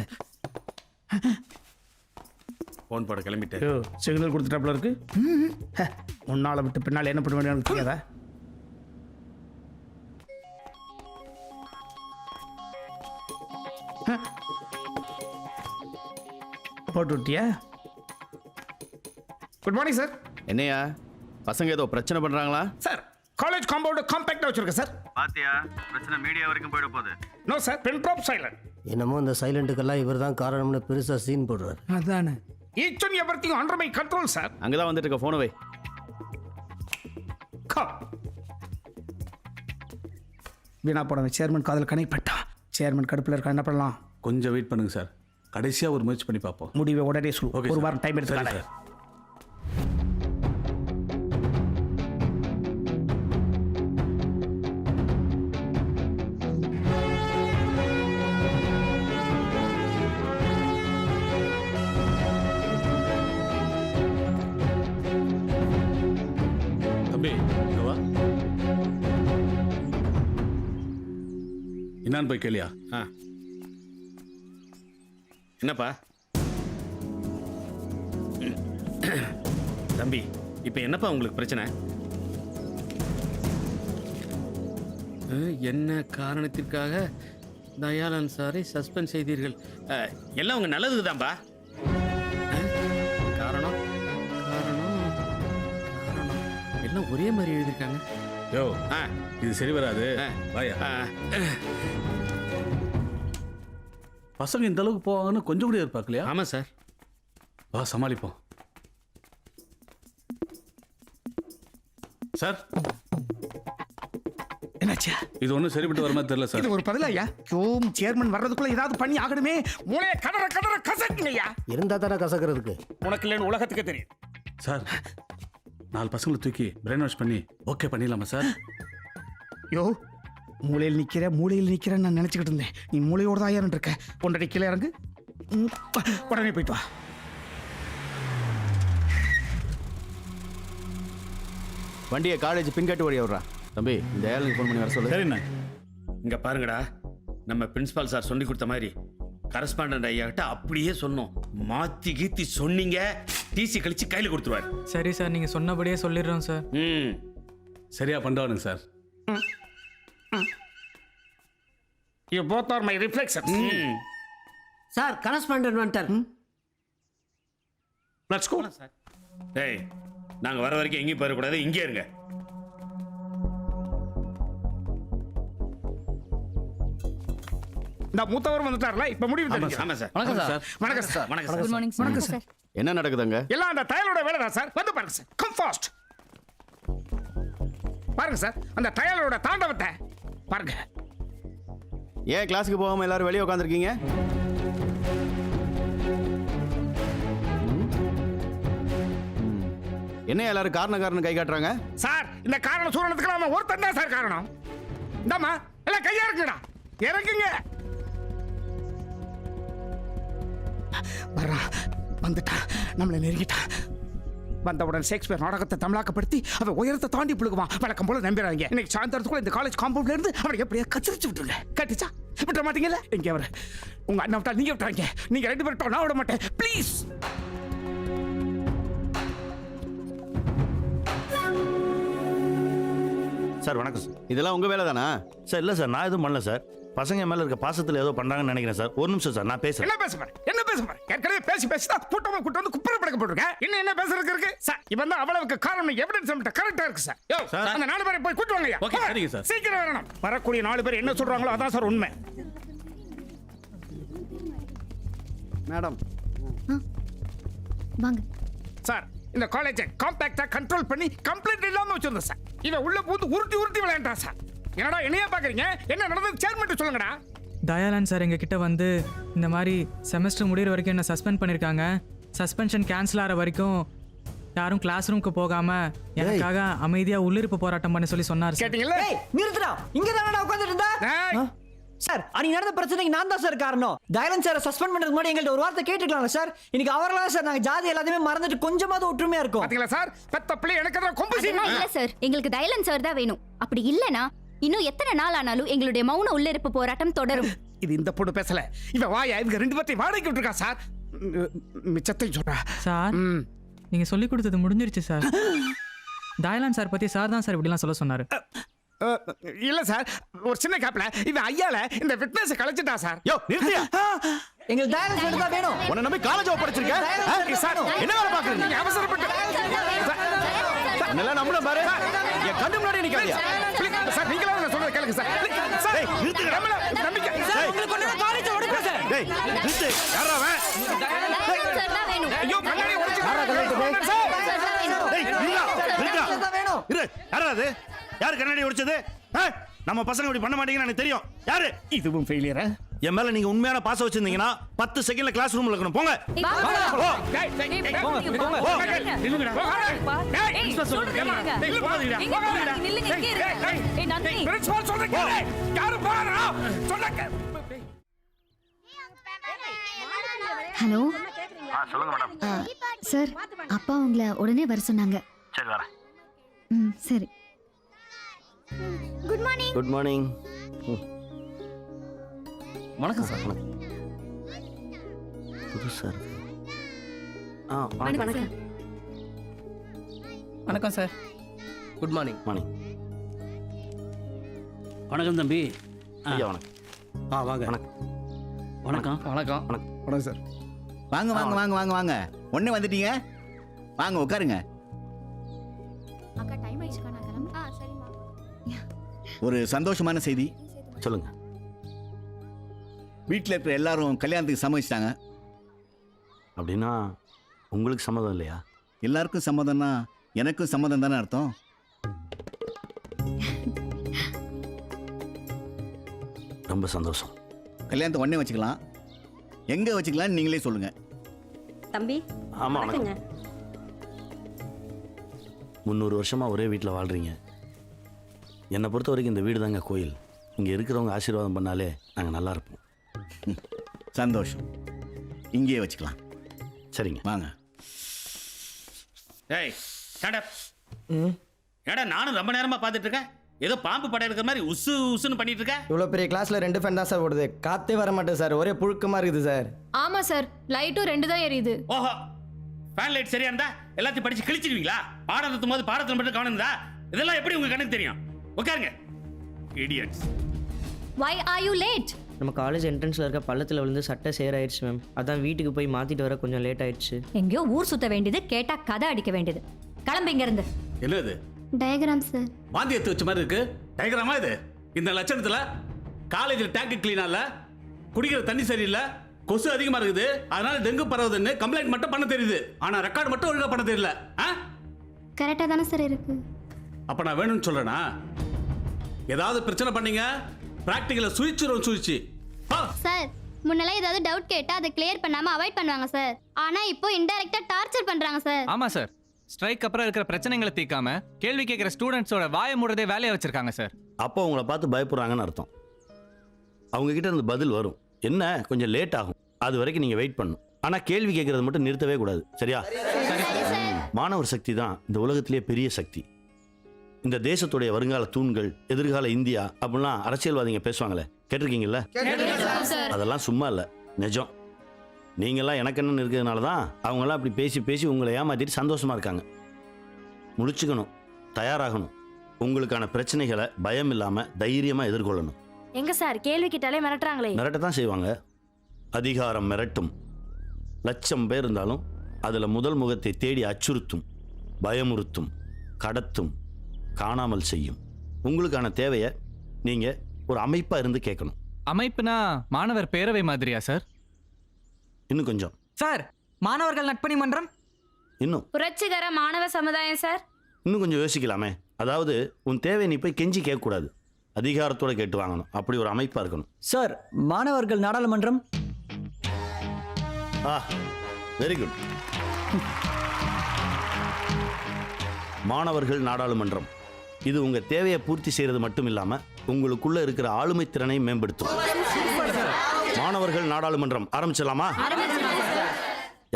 ஃபோன் போட கிளம்பிட்டு சிக்னல் கொடுத்துட்டாப்புல இருக்கு. முன்னால விட்டு பின்னால் என்ன பண்ண வேண்டிய தெரியாதா? போட்டு விட்டியா? Good morning sir. என்னையா பசங்க ஏதோ பிரச்சனை பண்றாங்களா? சார் காலேஜ் காம்பவுண்ட் காம்பேக்டாக வச்சிருக்கேன் சார். பாத்தியா, பிரச்சனை மீடியா வரைக்கும் போயிட போகுது. No sir, pin drop silent. என்னமோ இந்த சைலண்ட்டுக்கெல்லாம் இவர் தான் காரணம்னு பெருசாக சீன் போடுறாரு. அதானே. Each and everything under my control sir. அங்கதான் வந்துட்டு இருக்க போன வை. வீணா போன சேர்மன் காதல் கனெக்ட் பண்ணிட்டா. சேர்மன் கடுப்பில் இருக்கா, என்ன பண்ணலாம்? கொஞ்சம் வெயிட் பண்ணுங்க சார், கடைசியா ஒரு முயற்சி பண்ணி பார்ப்போம். முடிவை உடனே சொல்லு. Okay, ஒரு sir. வாரம் டைம் சரி எடுத்துக்கலாம். சார். தம்பி இங்க வா. என்னான்னு போய் கேளியா? என்னப்பா தம்பி, இப்போ என்னப்பா உங்களுக்கு பிரச்சனை? என்ன காரணத்திற்காக தயாளன் சாரை சஸ்பெண்ட் செய்தீர்கள்? எல்லாம் உங்க நல்லதுக்கு தான்ப்பா. காரணம் காரணம் காரணம் எல்லாம் ஒரே மாதிரி எழுதியிருக்காங்க. யோ, இது சரி வராது. வாயா. பசங்க இந்த அளவுக்கு போவாங்கன்னு கொஞ்சம் கூட எதிர்பார்க்கலையா? ஆமா சார். வா சமாளிப்போம். சார், என்னாச்சு? இது ஒன்றும் சரிப்பட்டு வர மாதிரி தெரியல சார். இது ஒரு பதிலையா? சேர்மன் வர்றதுக்குள்ள ஏதாவது பண்ணி ஆகணுமே. மூளையை கடற கடற கசக்குங்கய்யா. இருந்தா தானே கசக்கிறதுக்கு. உனக்கு இல்லைன்னு உலகத்துக்கு தெரியும். சார், 4 பசங்களை தூக்கி பிரெயின் வாஷ் பண்ணி ஓகே பண்ணிடலாமா சார்? யோ, மூளையில் நிக்கிறேன்னு நான் நினைச்சுக்கிட்டு இருந்தேன். நீ மூளையோட தான் ஏறன் இருக்க. ஒன்றரை கீழே இறங்கு. உடனே போயிட்டு வா. வண்டியை காலேஜ் பின்கட்டு வழியா விட்றா. தம்பி, இந்த ஏழுக்கு ஃபோன் பண்ணி வர சொல்லு. சரிண்ணா. இங்க பாருங்கடா, நம்ம பிரின்சிபால் சார் சொல்லி கொடுத்த மாதிரி கரஸ்பாண்டன்ட் ஐயா கிட்ட அப்படியே சொன்னோம். மாத்தி கீத்தி சொன்னீங்க, டிசி கழிச்சு கையில கொடுத்துருவாரு. சரி சார், நீங்கள் சொன்னபடியே சொல்லிடுறோம் சார். சரியா பண்றானுங்க sir. You both are my reflections. Sir correspondent வந்துட்டார். Let's go. டேய் நாங்க வர வரைக்கும் எங்கேயும் போயிடக்கூடாது, இங்கே இருங்க. இந்த மூத்தவர் வந்துட்டார்ல, இப்ப முடிவு தெரியும். ஆமா சார். வணக்கம் சார். வணக்கம் சார். வணக்கம் சார். குட் மார்னிங் வணக்கம் சார். என்ன நடக்குதுங்க? எல்லாம் அந்த டயலோட வேலை தான் சார். வந்து பாருங்க சார். Come fast. பாருங்க சார் அந்த டயலோட தாண்டவத்தை பாருங்க. ஏன் கிளாஸுக்கு போகாம எல்லாரும் வெளியே உட்காந்துருக்கீங்க? என்ன எல்லாரும் காரணம் கை காட்டுறாங்க? சார் இந்த காரணம் சூழலுக்கு அவன் ஒருத்தன் தான் சார் காரணம். இந்தாம்மா எல்லாம் கையா இருக்குடா, இறக்குங்க. வர்றான், வந்துட்டான், நம்மளை நெருங்கிட்டான். வந்தவுடன் ஷேக்ஸ்பியர் நாடகத்தை தமிழாக்கப்படுத்தி அவன் உயரத்தை தாண்டி புழுகுவான். வழக்கம் போல நம்பிடுறாங்க. இன்னைக்கு சாயந்தரத்துக்குள்ள இந்த காலேஜ் காம்பவுண்ட்ல இருந்து அவனை எப்படியா கச்சிரிச்சு விட்டுருங்க. கட்டிச்சா விட்டுற மாட்டீங்கல்ல? இங்க அவர் உங்க அண்ணன் விட்டா நீங்க விட்டுறாங்க. நீங்க 2 பேரும் நான் விட மாட்டேன் ப்ளீஸ். சார் வணக்கம் சார். இதெல்லாம் உங்க வேலை தானா? சார் இல்லை சார், நான் எதுவும் பண்ணல சார். பசங்க மேலே இருக்க பாசத்தில் ஏதோ பண்ணுறாங்கன்னு நினைக்கிறேன் சார். ஒரு நிமிஷம் சார், நான் பேசுகிறேன். என்ன பேச பாரு, என்ன பேச பாரு. ஏற்கனவே பேசி தான் கூட்டமா கூட்டம் வந்து குப்பரை படக்க போட்டுருக்கேன். இன்னும் என்ன பேசுறதுக்கு இருக்கு சார்? இவன் தான் அவ்வளவுக்கு காரணம். எவிடன்ஸ் நம்மகிட்ட கரெக்டா இருக்கு சார். யோ அந்த 4 பேரை போய் கூட்டு வாங்கய்யா. ஓகே, சரிங்க சார். சீக்கிரம் வரணும். வரக்கூடிய 4 பேர் என்ன சொல்றாங்களோ அதான் சார் உண்மை. மேடம் வாங்க சார் இந்த காலேஜை காம்பாக்டா கண்ட்ரோல் பண்ணி கம்ப்ளைண்ட் இல்லாம வச்சிருந்தேன் சார். இவன் உள்ள பூந்து உருட்டி விளையாண்டா சார். என்னடா என்னையா பாக்குறீங்க? என்ன நடந்தது சேர்மெண்ட் சொல்லுங்கடா. தயாளன் சார் எங்ககிட்ட வந்து இந்த மாதிரி செமஸ்டர் முடிகிற வரைக்கும் என்ன சஸ்பெண்ட் பண்ணியிருக்காங்க. சஸ்பென்ஷன் கேன்சல் ஆகிற வரைக்கும் யாரும் கிளாஸ் ரூமுக்கு போகாம எனக்காக அமைதியா உள்ளிருப்பு போராட்டம் பண்ண சொல்லி சொன்னார் சார். கேட்டீங்களா? நிறுத்துடா, இங்க தானடா உட்கார்ந்துட்டு இருந்தா. டேய், சார் அன்னைக்கு நடந்த பிரச்சனைக்கு நான் தான் சார் காரணம். தயாளன் சாரை சஸ்பெண்ட் பண்றதுக்கு முன்னாடி எங்கள்ட்ட ஒரு வார்த்தை கேட்டுக்கலாம்ல சார்? இன்னைக்கு அவரெல்லாம் சார் நாங்க ஜாதி எல்லாத்தையுமே மறந்துட்டு கொஞ்சமாவது ஒற்றுமையா இருக்கும். பாத்தீங்களா சார்? பெத்த பிள்ளை எனக்கு தான் கொம்பு சீமா. இல்ல சார், எங்களுக்கு தயலன் சார் தான் வேணும். அப்படி இல்லனா இன்னும் எத்தனை நாள் ஆனாலும் எங்களுடைய மௌன உள்ளிருப்பு போராட்டம் தொடரும். இது இந்த பொண்ணு பேசல. இவ வாயா இவங்க 2 பேர்த்தையும் வாடகைக்கு விட்டுருக்கா சார். மிச்சத்தையும் சொல்றா சார். நீங்க சொல்லி கொடுத்தது முடிஞ்சிருச்சு சார். தயாளன் சார் பத்தி சார் தான் சார் இப்படிலாம் சொல்ல சொன்னாரு. இல்ல சார், ஒரு சின்ன கேப்ல இவன் ஐயால இந்த ஃபிட்னஸ் கலைச்சிட்டா சார். யோ நிறுத்தியா? எங்களுக்கு தயாளன் சார் தான் வேணும். உன்னை நம்பி காலேஜ் படிச்சிருக்கேன் சார். என்ன வேலை பாக்குறீங்க? நீங்க அவசரப்பட்டு என்னெல்லாம் நம்மளும் பாரு. என் கண்ணு முன்னாடி நிக்காதீங்க சார். நீங்களா நான் சொல்றத கேளுங்க சார். சார் நிறுத்துங்க. நம்பிக்கை சார் உங்களுக்கு கொண்டு காலேஜ் ஒடுங்க சார். டேய் நிறுத்து. யாரா அவன்? தயலன் சார் தான் வேணும். ஐயோ கண்ணாடி உடைச்சு சார். டேய் நிறுத்துடா. இரு, யாரா அது? யார் கண்ணாடி உடைச்சது? நம்ம பசங்க இப்படி பண்ண மாட்டீங்கன்னு எனக்கு தெரியும். யாரு? இதுவும் ஃபெயிலியரா? என் மேல நீங்க உண்மையான பாசம் வச்சிருந்தீங்கன்னா 10 செகண்ட்ல கிளாஸ் ரூம்ல இருக்கணும். போங்க. ஹலோ சொல்லுங்க மேடம். சார், அப்பா உங்களை உடனே வர சொன்னாங்க. சரி வரேன். சரி. Good morning. Good morning. வணக்கம் சார். புதுசா இருக்கு. வணக்கம் சார். வணக்கம் சார். Good morning. மார்னிங். வணக்கம் தம்பி. ஐயா வணக்கம். வாங்க. வணக்கம். வணக்கம். வணக்கம். வணக்கம் சார். வாங்க வாங்க வாங்க வாங்க வாங்க. ஒண்ணே வந்துட்டீங்க. வாங்க உட்காருங்க. அக்கா டைம் ஆயிடுச்சுக்கா, நான் கிளம்புறேன். சரிம்மா. ஒரு சந்தோஷமான செய்தி. சொல்லுங்க. வீட்டில் இருக்கிற எல்லாரும் கல்யாணத்துக்கு சம்மதிச்சிட்டாங்க. அப்படின்னா உங்களுக்கு சம்மதம் இல்லையா? எல்லாருக்கும் சம்மதம்னா எனக்கும் சம்மதம் தானே அர்த்தம். ரொம்ப சந்தோஷம். கல்யாணத்தை உடனே வச்சுக்கலாம். எங்க வச்சுக்கலாம்னு நீங்களே சொல்லுங்க. தம்பி. ஆமா வணக்கம். 300 வருஷமா ஒரே வீட்டில் வாழ்றீங்க. என்னை பொறுத்த வரைக்கும் இந்த வீடு தாங்க கோயில். இங்கே இருக்கிறவங்க ஆசீர்வாதம் பண்ணாலே நாங்கள் நல்லா இருப்போம். சந்தோஷம். இங்கேயே வச்சுக்கலாம். சரிங்க வாங்க. ஏய் ஸ்டாண்ட் அப். ஏடா நானும் ரொம்ப நேரமா பார்த்துட்டு இருக்கேன். ஏதோ பாம்பு படம் எடுக்கிற மாதிரி உசு உசுன்னு பண்ணிட்டு இருக்க. இவ்வளோ பெரிய கிளாஸ்ல 2 ஃபேன் தான் சார் ஓடுது. காத்தே வர மாட்டேன் சார். ஒரே புழுக்கமா இருக்குது சார். ஆமா சார், லைட்டும் 2 தான் எரியுது. ஓஹோ, ஃபேன் லைட் சரியா இருந்தா எல்லாத்தையும் படிச்சு கிழிச்சிடுவீங்களா? பாடம் நடத்தும் போது பாடத்தில் மட்டும் கவனம் இருந்தா இதெல்லாம் எப்படி உங்க கண்ணுக்கு தெரியும்? உட்காருங்க. Idiots. Why are you late? நம்ம காலேஜ் என்ட்ரன்ஸில் இருக்க பள்ளத்தில் விழுந்து சட்டை சேராயிடுச்சு மேம். அதான் வீட்டுக்கு போய் மாற்றிட்டு வர கொஞ்சம் லேட் ஆயிடுச்சு. எங்கேயோ ஊர் சுத்த வேண்டியது, கேட்டா கதை அடிக்க வேண்டியது. கிளம்பு இங்க இருந்து. என்னது டயக்ராம் சார். வாந்தி எடுத்து வச்ச மாதிரி இருக்கு. டயக்ராமா இது? இந்த லட்சணத்துல காலேஜில் டேங்க் கிளீனா இல்ல, குடிக்கிற தண்ணி சரியில்லை, கொசு அதிகமா இருக்குது, அதனால டெங்கு பரவுதுன்னு கம்ப்ளைண்ட் மட்டும் பண்ண தெரியுது. ஆனா ரெக்கார்டு மட்டும் ஒழுங்கா பண்ண தெரியல. கரெக்டா தானே சார் இருக்கு. அப்ப நான் வேணும்னு சொல்றேனா? ஏதாவது பிரச்சனை பண்ணீங்க பிராக்டிகல சுழிச்சு. சார் முன்னெல்லாம் ஏதாவது டவுட் கேட்டா அதை கிளியர் பண்ணாம அவாய்ட் பண்ணுவாங்க சார். ஆனா இப்போ இன்டைரக்டா டார்ச்சர் பண்றாங்க சார். ஆமா சார், ஸ்ட்ரைக் அப்புறம் இருக்கிற பிரச்சனைகளை தீர்க்காம கேள்வி கேட்கிற ஸ்டூடெண்ட்ஸோட வாயை மூடுறதே வேலையை வச்சிருக்காங்க சார். அப்போ உங்களை பார்த்து பயப்படுறாங்கன்னு அர்த்தம். அவங்க கிட்ட இருந்து பதில் வரும், என்ன கொஞ்சம் லேட் ஆகும், அது வரைக்கும் நீங்க வெயிட் பண்ணணும். ஆனா கேள்வி கேட்கறது மட்டும் நிறுத்தவே கூடாது, சரியா? மாணவர் சக்தி தான் இந்த உலகத்திலேயே பெரிய சக்தி. இந்த தேசத்துடைய வருங்கால தூண்கள், எதிர்கால இந்தியா அப்படிலாம் அரசியல்வாதிங்க பேசுவாங்களே, கேட்டிருக்கீங்கல்ல? அதெல்லாம் சும்மா இல்லை, நிஜம். நீங்கள்லாம் எனக்கு என்னன்னு இருக்கிறதுனால தான் அவங்களாம் அப்படி பேசி உங்களை ஏமாத்திட்டு சந்தோஷமா இருக்காங்க. முடிச்சுக்கணும், தயாராகணும். உங்களுக்கான பிரச்சனைகளை பயம் இல்லாம தைரியமா எதிர்கொள்ளணும். எங்க சார் கேள்வி கேட்டாலே மிரட்டுறாங்களே. மிரட்டத்தான் செய்வாங்க. அதிகாரம் மிரட்டும். 1,00,000 பேர் இருந்தாலும் அதுல முதல் முகத்தை தேடி அச்சுறுத்தும், பயமுறுத்தும், கடத்தும், காணாமல் செய்யும். உங்களுக்கான தேவையை நீங்க ஒரு அமைப்பா இருந்து கேட்கணும். அமைப்புனா மாணவர் பேரவை மாதிரியா சார்? இன்னும் கொஞ்சம் சார், மாணவர்கள் நட்பணி மன்றம். இன்னும் புரட்சிகர மாணவ சமுதாயம் சார். இன்னும் கொஞ்சம் யோசிக்கலாமே. அதாவது உன் தேவையை நீ போய் கெஞ்சி கேட்கக்கூடாது, அதிகாரத்தோட கேட்டு வாங்கணும். அப்படி ஒரு அமைப்பா இருக்கணும். சார் மாணவர்கள் நாடாளுமன்றம். Very good. மாணவர்கள் நாடாளுமன்றம் இது உங்க தேவையை பூர்த்தி செய்யறது மட்டும் இல்லாம உங்களுக்குள்ள இருக்கிற ஆளுமை திறனை மேம்படுத்தும். மாணவர்கள் நாடாளுமன்றம் ஆரம்பிச்சலாமா?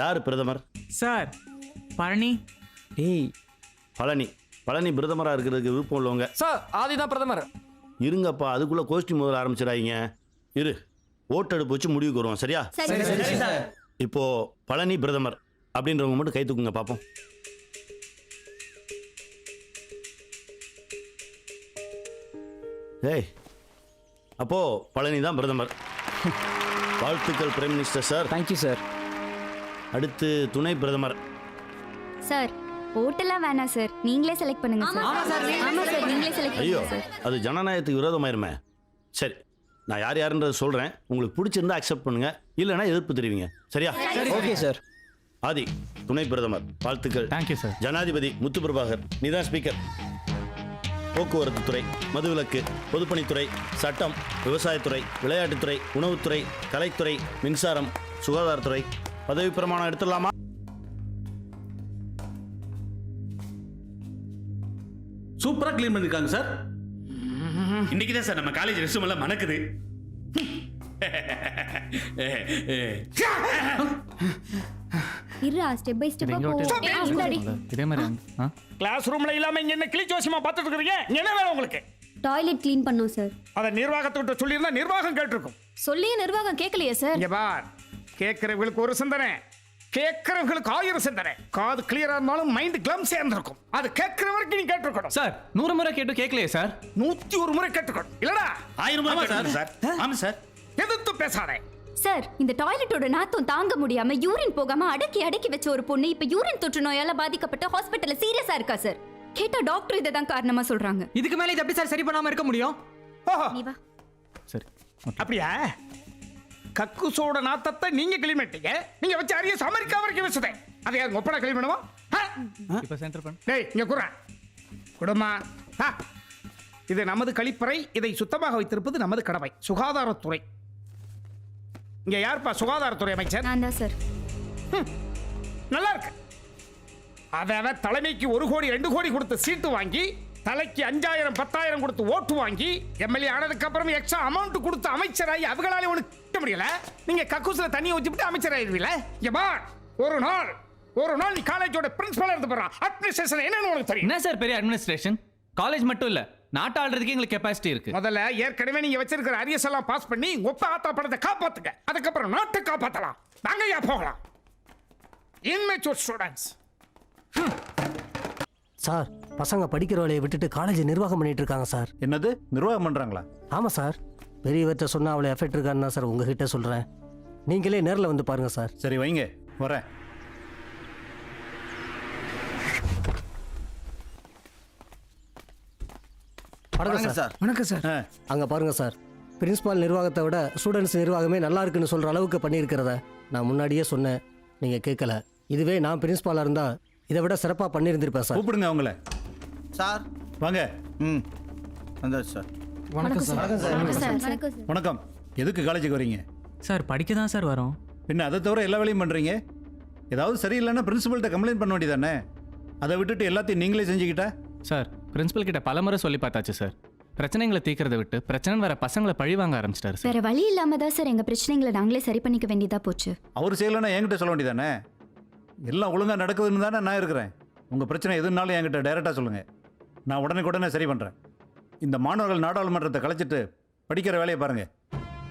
யார் பிரதமர்? சார் பழனி. ஏய் பழனி பிரதமரா இருக்கிறதுக்கு விருப்பம் உள்ளவங்க? சார் ஆதிதான் பிரதமர். இருங்கப்பா, அதுக்குள்ள கோஷ்டி முதல்ல ஆரம்பிச்சிடாதீங்க. இரு, ஓட்டெடுப்பு வச்சு முடிவுக்கு வருவோம், சரியா? இப்போ பழனி பிரதமர் அப்படின்றவங்க மட்டும் கை தூக்குங்க பார்ப்போம். ஏய், அப்போ பழனி தான் பிரதமர். வாழ்த்துக்கள் prime minister sir. Thank you sir. அடுத்து துணை பிரதமர். சார் ஓட்டெல்லாம் வேணாம் சார், நீங்களே செலக்ட் பண்ணுங்க சார். ஆமா சார் நீங்களே செலக்ட் ஐயோ, பண்ணுங்க சார். அது ஜனநாயகத்துக்கு விரோதமாயிருமே. சரி, நான் யார் யாருன்றதை சொல்றேன். உங்களுக்கு பிடிச்சிருந்தா அக்செப்ட் பண்ணுங்க, இல்லைன்னா எதிர்ப்பு தெரிவிங்க, சரியா? Okay sir. ஆதி துணை பிரதமர், வாழ்த்துக்கள். Thank you sir. ஜனாதிபதி முத்து பிரபாகர், நீதான் ஸ்பீக்கர். போக்குவரத்து துறை, மதுவிலக்கு, பொதுப்பணித்துறை, சட்டம், விவசாயத்துறை, விளையாட்டுத்துறை, உணவுத்துறை, கலைத்துறை, மின்சாரம், சுகாதாரத்துறை. பதவி பிரமாணம் எடுத்துடலாமா? சூப்பரா க்ளீன் பண்ணிருக்காங்க சார். இன்னைக்கு தான் சார் நம்ம காலேஜ் ரெஸ்ட் எல்லாம் மணக்குது. இருடா, ஸ்டெப் பை ஸ்டெப்பா போ. இதே மாதிரி கிளாஸ் ரூம்ல இல்லாம இங்க என்ன கிளி ஜோசியமா பார்த்துட்டு இருக்கீங்க? என்ன வேணும் உங்களுக்கு? டாய்லெட் க்ளீன் பண்ணோம் சார். அத நிர்வாகத்திட்ட சொல்லியிருந்தா நிர்வாகம் கேட்டிருக்கும். சொல்லி நிர்வாகம் கேட்கலையே சார். இங்க பார், கேட்கிறவங்களுக்கு ஒரு சிந்தனை, கேட்கிறவங்களுக்கு 1000 சிந்தனை. காது கிளியரா இருந்தாலும் மைண்ட் கிளம்ஸ் சேர்ந்திருக்கும். அது கேட்கிற வரைக்கும் நீ கேட்டிருக்கணும் சார். 100 முறை கேட்டு கேட்கலையே சார். 101 முறை கேட்டிருக்கணும். இல்லடா 1000 முறை கேட்டிருக்கணும் சார். ஆமா சார். எதிர்த்து பேசாதே சார். இந்த டாய்லெட்டோட நாத்தம் தாங்க முடியாம யூரின் போகாம அடக்கி வச்ச ஒரு பொண்ணு இப்ப யூரின் தொற்று நோயால பாதிக்கப்பட்டு ஹாஸ்பிட்டல்ல சீரியஸா இருக்கா சார். கேட்டா டாக்டர் இதை தான் காரணமா சொல்றாங்க. இதுக்கு மேல இது எப்படி சார் சரி பண்ணாம இருக்க முடியும்? நீ வா. சரி. அப்படியா? கக்குசோட நாத்தத்தை நீங்க கிளீன் பண்ணிட்டீங்க. நீங்க வச்சு அரியஸ் அமெரிக்கா வரைக்கும் வச்சதே. அதை யார் ஒப்படா கிளீன் பண்ணுவா? இப்போ சென்டர் பண்ணு. டேய் இங்க குறா குடுமா. இது நமது கழிப்பறை. இதை சுத்தமாக வைத்திருப்பது நமது கடமை. சுகாதாரத்துறை. இங்க யார்ப்பா சுகாதாரத்துறை அமைச்சர்? நான் தான் சார். நல்லா இருக்கு. அத தலைமைக்கு 1 கோடி 2 கோடி கொடுத்து சீட்டு வாங்கி, தலைக்கு 5000 10,000 கொடுத்து ஓட்டு வாங்கி, எம்எல்ஏ ஆனதுக்கு அப்புறம் எக்ஸ்ட்ரா அமௌண்ட் கொடுத்து அமைச்சராகி அவங்களாலே ஒண்ணு முடியல. நீங்க கக்கூஸ்ல தண்ணி ஊத்திட்டு அமைச்சர் ஆயிருவீல. ஒரு நாள் நீ காலேஜோட பிரின்சிபல் இருந்து போறா. அட்மினிஸ்ட்ரேஷன் என்னன்னு உனக்கு தெரியும்? என்ன சார் பெரிய அட்மினிஸ்ட்ரேஷன்? காலேஜ் மட்டும் இல்ல, நாட்டு ஆள்றதுக்கு எங்களுக்கு கெபாசிட்டி இருக்கு. முதல்ல ஏற்கனவே நீங்க வச்சிருக்கிற அரியஸ் எல்லாம் பாஸ் பண்ணி ஒப்ப ஆத்தா படத்தை காப்பாத்துங்க. அதுக்கப்புறம் நாட்டை காப்பாத்தலாம். நாங்க போகலாம். இன்மெச்சூர் ஸ்டூடெண்ட்ஸ். சார், பசங்க படிக்கிற வேலையை விட்டுட்டு காலேஜ் நிர்வாகம் பண்ணிட்டு இருக்காங்க சார். என்னது நிர்வாகம் பண்றாங்களா? ஆமா சார். பெரியவர்கிட்ட சொன்னால் அவ்வளோ எஃபெக்ட் இருக்கான்னு தான் சார் உங்ககிட்ட சொல்கிறேன். நீங்களே நேரில் வந்து பாருங்கள் சார். சரி வைங்க, வரேன். வணக்கம் சார். வணக்கம் சார். அங்கே பாருங்கள் சார், பிரின்ஸ்பால் நிர்வாகத்தை விட ஸ்டூடெண்ட்ஸ் நிர்வாகமே நல்லா இருக்குன்னு சொல்கிற அளவுக்கு பண்ணியிருக்கிறத நான் முன்னாடியே சொன்னேன், நீங்கள் கேட்கல. இதுவே நான் பிரின்ஸ்பாலாக இருந்தால் இதை விட சிறப்பாக பண்ணியிருந்திருப்பேன் சார். கூப்பிடுங்க அவங்கள. சார் வாங்க. ம் வந்தாச்சு சார். வணக்கம் சார். வணக்கம். எதுக்கு காலேஜுக்கு வரீங்க? சார் படிக்க தான் சார் வரோம். பின்ன அதை தவிர எல்லா வேலையும் பண்ணுறீங்க. ஏதாவது சரியில்லைன்னா பிரின்சிபல்கிட்ட கம்ப்ளைண்ட் பண்ண வேண்டியதானே? அதை விட்டுட்டு எல்லாத்தையும் நீங்களே செஞ்சுக்கிட்டா? சார் பிரின்சிபல் கிட்ட பலமுறை சொல்லி பார்த்தாச்சு சார். பிரச்சனைகளை தீர்க்கறதை விட்டு பிரச்சனை வர பசங்களை பழி வாங்க ஆரம்பிச்சிட்டாரு சார். வேற வழி இல்லாம தான் சார் எங்க பிரச்சனைகளை நாங்களே சரி பண்ணிக்க வேண்டியதா போச்சு. அவர் செய்யலைன்னா என்கிட்ட சொல்ல வேண்டியதானே? எல்லாம் ஒழுங்காக நடக்குதுன்னு தானே நான் இருக்கிறேன். உங்கள் பிரச்சனை எதுனாலும் என்கிட்ட டைரெக்டாக சொல்லுங்கள், நான் உடனே சரி பண்ணுறேன். இந்த மாணவர்கள் நாடாளுமன்றத்தை கலைச்சிட்டு படிக்கிற வேலையை பாருங்கள்.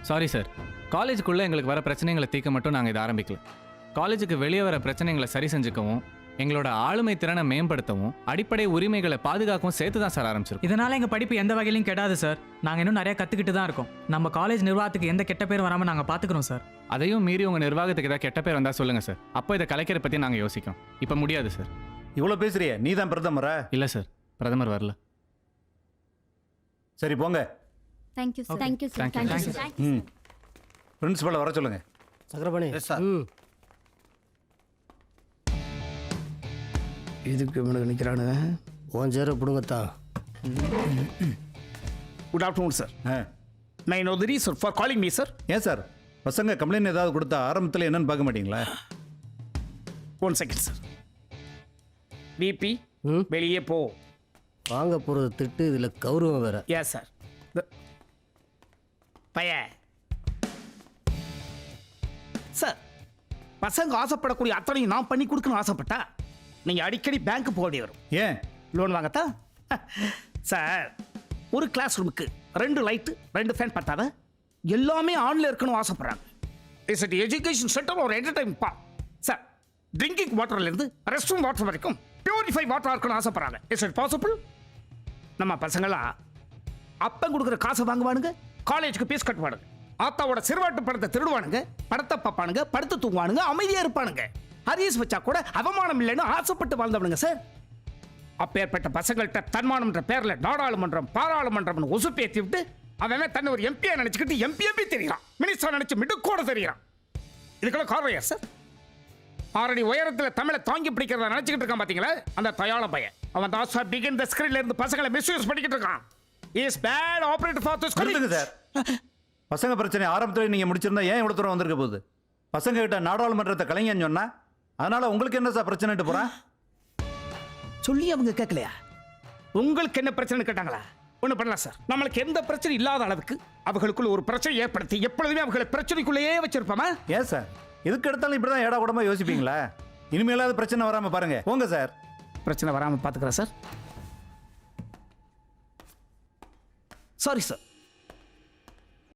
சாரி சார், காலேஜுக்குள்ளே எங்களுக்கு வர பிரச்சனைகளை தீர்க்க மட்டும் நாங்கள் இதை ஆரம்பிக்கல. காலேஜுக்கு வெளியே வர பிரச்சனைகளை சரி செஞ்சுக்கவும், எங்களோட ஆளுமை திறனை மேம்படுத்தவும், அடிப்படை உரிமைகளை பாதுகாக்கவும் சேர்த்து தான் சார் ஆரம்பிச்சிருக்கோம். இதனால எங்க படிப்பு எந்த வகையிலும் கெடாது சார். நாங்க இன்னும் நிறைய கத்துக்கிட்டு தான் இருக்கோம். நம்ம காலேஜ் நிர்வாகத்துக்கு எந்த கெட்ட பேர் வராம நாங்க பாத்துக்கிறோம் சார். அதையும் மீறி உங்கள் நிர்வாகத்துக்கு ஏதாவது கெட்ட பேர் வந்தால் சொல்லுங்கள் சார். அப்போ இதை கலைக்கிற பற்றி நாங்கள் யோசிக்கிறோம். இப்போ முடியாது சார். இவ்வளோ பேசுறியே, நீ தான் பிரதமரா? இல்லை சார், பிரதமர் வரல. சரி போங்க. Thank you sir. Thank you sir. Thank you sir. ம் பிரின்சிபலை வர சொல்லுங்கள். சக்கரபாணி. சார். இதுக்கு இவனுக்கு நிற்கிறானுங்க. உன் சேர பிடுங்கத்தான். Good afternoon sir. May I know the reason for calling me sir. ஏன் சார், பசங்க கம்ப்ளைண்ட் ஏதாவது கொடுத்தா ஆரம்பத்தில் என்னன்னு பார்க்க மாட்டீங்களா? 1 செகண்ட் சார். பிபி வெளியே போ. வாங்க போகிறது திட்டு, இதில் கௌரவம் வேற. Yes sir. பையன் சார், பசங்க ஆசைப்படக்கூடிய அத்தனையும் நான் பண்ணி கொடுக்கணும்னு ஆசைப்பட்டா நீங்கள் அடிக்கடி பேங்க்கு போக வேண்டி வரும். ஏன்? லோன் வாங்கத்தான் சார். ஒரு கிளாஸ் ரூமுக்கு 2 லைட்டு 2 ஃபேன் பத்தாத, எல்லாமே ஆன்ல இருக்கணும் ஆசைப்படுறாங்க. இஸ் இட் எஜுகேஷன் சென்டர் ஒரு என்டர்டைன்மெண்ட் பா சார். ட்ரிங்கிங் வாட்டர்லேருந்து ரெஸ்ட் ரூம் வாட்டர் வரைக்கும் பியூரிஃபை வாட்டர் இருக்கணும்னு ஆசைப்படுறாங்க. Is it possible? நம்ம பசங்களாம் அப்பன் கொடுக்குற காசை வாங்குவானுங்க, காலேஜுக்கு ஃபீஸ் கட்டுவானுங்க, ஆத்தாவோட சிறுவாட்டு படத்தை திருடுவானுங்க, படத்தை பார்ப்பானுங்க, படுத்து தூங்குவானுங்க, அமைதியாக இருப்பானுங்க. ஹரிஸ் வச்சா கூட அவமானம் இல்லைன்னு ஆசைப்பட்டு வாழ்ந்தவனுங்க சார். அப்பேற்பட்ட பசங்கள்கிட்ட தன்மானம்ன்ற பேரில் நாடாளுமன்றம் பாராளுமன்றம்னு ஒசுப்பேற்றி விட்டு அவன் தன்னை ஒரு எம்பியா நினச்சிக்கிட்டு எம்பி தெரியுறான், மினிஸ்டர் நினச்சி மிடுக்கோட தெரியுறான். இதுக்கெல்லாம் காரணம் யார் சார்? 6 அடி உயரத்தில் தமிழை தாங்கி பிடிக்கிறத நினச்சிக்கிட்டு இருக்கான் பார்த்தீங்களா, அந்த தயாள பையன். அவன் தான் சார் பிகின் த ஸ்கிரீன்ல இருந்து பசங்களை மிஸ்யூஸ் பண்ணிக்கிட்டு இருக்கான். Is bad operator for this college sir. பசங்க பிரச்சனை ஆரம்பத்தில் நீங்கள் முடிச்சிருந்தா ஏன் இவ்வளோ தூரம் வந்திருக்க போகுது? பசங்க கிட்ட நாடாளுமன்றத்தை கலைஞன்னு சொன்னா அதனால உங்களுக்கு என்ன சார் பிரச்சனைட்டு போறான்? சொல்லி அவங்க கேட்கலையா? உங்களுக்கு என்ன பிரச்சனை கேட்டாங்களா? ஒண்ணு பண்ணலாம் சார். நம்மளுக்கு எந்த பிரச்சனை இல்லாத அளவுக்கு அவங்களுக்குள்ள ஒரு பிரச்சனை ஏற்படுத்தி எப்பொழுதுமே அவங்களை பிரச்சனைக்குள்ளேயே வச்சிருப்போமா? ஏன் சார், எதுக்கு எடுத்தாலும் இப்படிதான் ஏடா கூடமா யோசிப்பீங்களா? இனிமேலாவது பிரச்சனை வராம பாருங்க. போங்க சார். பிரச்சனை வராம பாத்துக்கிறேன் சார். Sorry sir.